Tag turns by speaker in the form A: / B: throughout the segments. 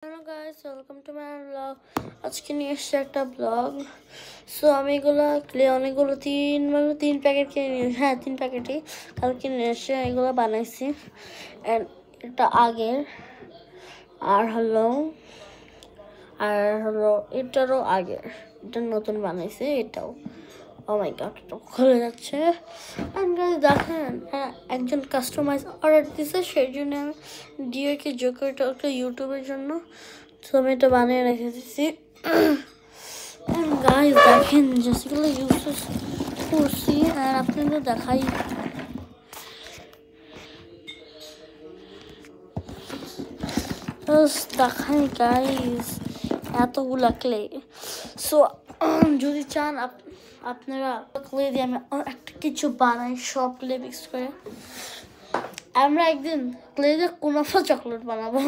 A: Hello guys, welcome to my vlog. আজকে নিয়ে এসেছি একটা ব্লগ। সো আমি এগুলো ক্লে অনেকগুলো তিন প্যাকেট কিনে নিয়ে হ্যাঁ 3 প্যাকেটই কালকে নিয়ে এসে এগুলো বানাইছি। অ্যান্ড এটা আগের আর হলো এটারও আগের, এটা নতুন বানাইছে এটাও। ও মাই গড, এটা খুলে যাচ্ছে। অ্যান্ড গাইস দেখেন, একজন কাস্টমাইজ অর্ডার দিয়েছে, সেই জন্য আমি ডিওকে জোকারটা একটা ইউটিউবের জন্য তো আমি এটা বানিয়ে রেখে দিচ্ছি। অ্যান্ড গাইস দেখেন যেগুলো ইউজ করছি আর আপনাদের দেখাই। দেখাই গাইস এতগুলা ক্লে। সো যদি চান আপনারা ক্লে দিয়ে আমি একটা কিছু বানাই, সব ক্লে মিক্স করে আমরা একদিন ক্লে দিয়ে কুনাফা চকলেট বানাবো।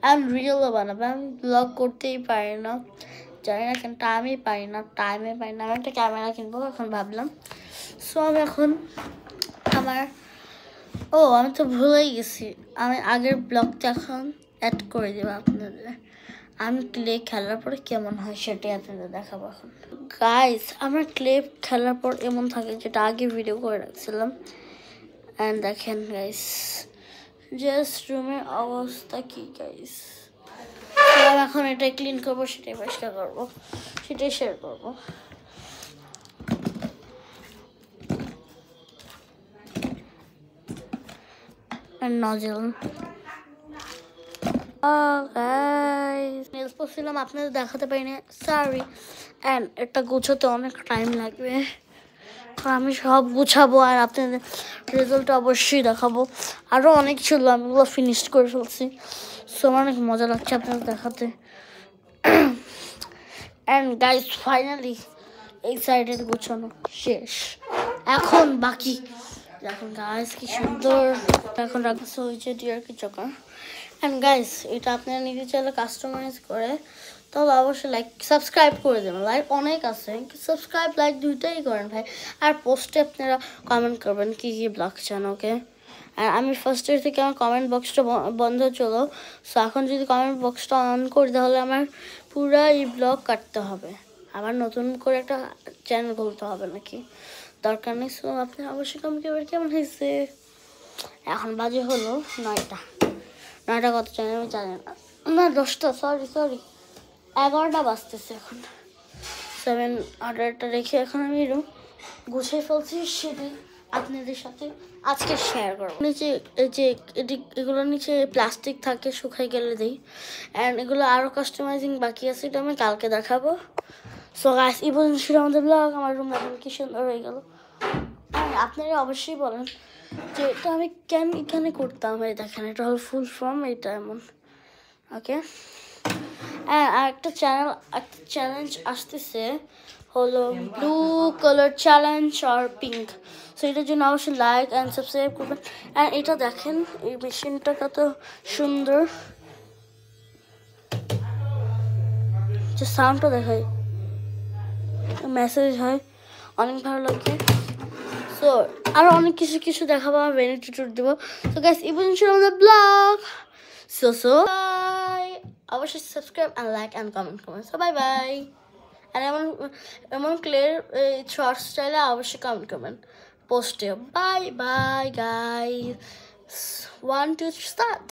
A: আমি রিয়েলও বানাবো। আমি ব্লগ করতেই পারি না, জানি না কেন টাইমে পাই না। আমি একটা ক্যামেরা কিনবো এখন ভাবলাম। সো আমি এখন আমি তো ভুলেই গেছি, আমি আগের ব্লগটা এখন অ্যাড করে দেবো আপনাদের। আমি ক্লে খেলার পরে কেমন হয় সেটাই আপনাদের দেখাবো এখন। গাইস আমার ক্লে খেলার পর এমন থাকে, যেটা আগে ভিডিও করে রাখছিলাম। অ্যান্ড দেখেন গাইস জাস্ট রুমের অবস্থা কি গাইস। আমি এখন এটাই ক্লিন করবো, সেটাই পরিষ্কার করবো, সেটাই শেয়ার করবো। নজল নেলস পরছিলাম, আপনাদের দেখাতে পারি না, সরি। অ্যান্ড এটা গুছাতে অনেক টাইম লাগবে, আমি সব গুছাবো আর আপনাদের রেজাল্ট অবশ্যই দেখাবো। আরও অনেক ছিল, আমি ওগুলো ফিনিশ করে ফেলছি। সো আমার অনেক মজা লাগছে আপনাদের দেখাতে। অ্যান্ড গাইস ফাইনালি এই সাইডের গুছানো শেষ, এখন বাকি দেখুন গাইস কি সুন্দর। এখন রাখছে ওই যে ডিয়ার কি চকার। অ্যান্ড গাইস এটা আপনারা নিতে চাইলে কাস্টমাইজ করে তাহলে অবশ্যই লাইক সাবস্ক্রাইব করে দেবেন। লাইক অনেক আছে, সাবস্ক্রাইব লাইক দুইটাই করেন ভাই। আর পোস্টে আপনারা কমেন্ট করবেন কি ব্লগ চান, ওকে। আর আমি ফার্স্ট ইয়ার থেকে আমার কমেন্ট বক্সটা বন্ধ ছিল। সো এখন যদি কমেন্ট বক্সটা অন করি তাহলে আমার পুরো এই ব্লগ কাটতে হবে, আবার নতুন করে একটা চ্যানেল খুলতে হবে নাকি, দরকার নেই। সো আপনি অবশ্যই কমেন্ট করবেন কেমন হয়েছে। এখন বাজে হলো 9টা কত জানি আমি জানি না, 10টা, সরি 11টা বাজতেছে এখন। 7 অর্ডারটা রেখে এখন আমি গুছিয়ে ফেলছি, সেটাই আপনাদের সাথে আজকে শেয়ার করবো। নিচে এই যে এগুলোর নিচে প্লাস্টিক থাকে, শুকাই গেলে দিই। অ্যান্ড এগুলো আরও কাস্টমাইজিং বাকি আছে, এটা আমি কালকে দেখাবো। সো গাইস এই পর্যন্ত ছিল আমাদের ব্লগ। আমার রুম এখন কি সুন্দর হয়ে গেল। আপনারা অবশ্যই বলেন যে এটা আমি কেন এখানে করতাম। এই দেখেন এটা হলো ফুল ফর্ম, এটা এমন, ওকে। হ্যাঁ আর একটা চ্যালেঞ্জ আসতেছে, হলো ব্লু কালার চ্যালেঞ্জ আর পিঙ্ক। সো এটার জন্য অবশ্যই লাইক অ্যান্ড সাবস্ক্রাইব করবেন। অ্যান্ড এটা দেখেন এই মেশিনটা কত সুন্দর, যে সাউন্ডটা দেখায়, মেসেজ হয়, অনেক ভালো লাগে। সো আরও অনেক কিছু দেখাবো, আমার ভ্যানিটি ট্যুর দেবো। তো গাইস এই পর্যন্ত ছিল আমাদের ব্লগ। সো বাই, অবশ্যই subscribe and like and comment করবেন। So bye. আর এমন ক্লিয়ার শর্ট স্টাইলে অবশ্যই কমেন্ট করবেন পোস্টে। Bye guys, 1 2 start.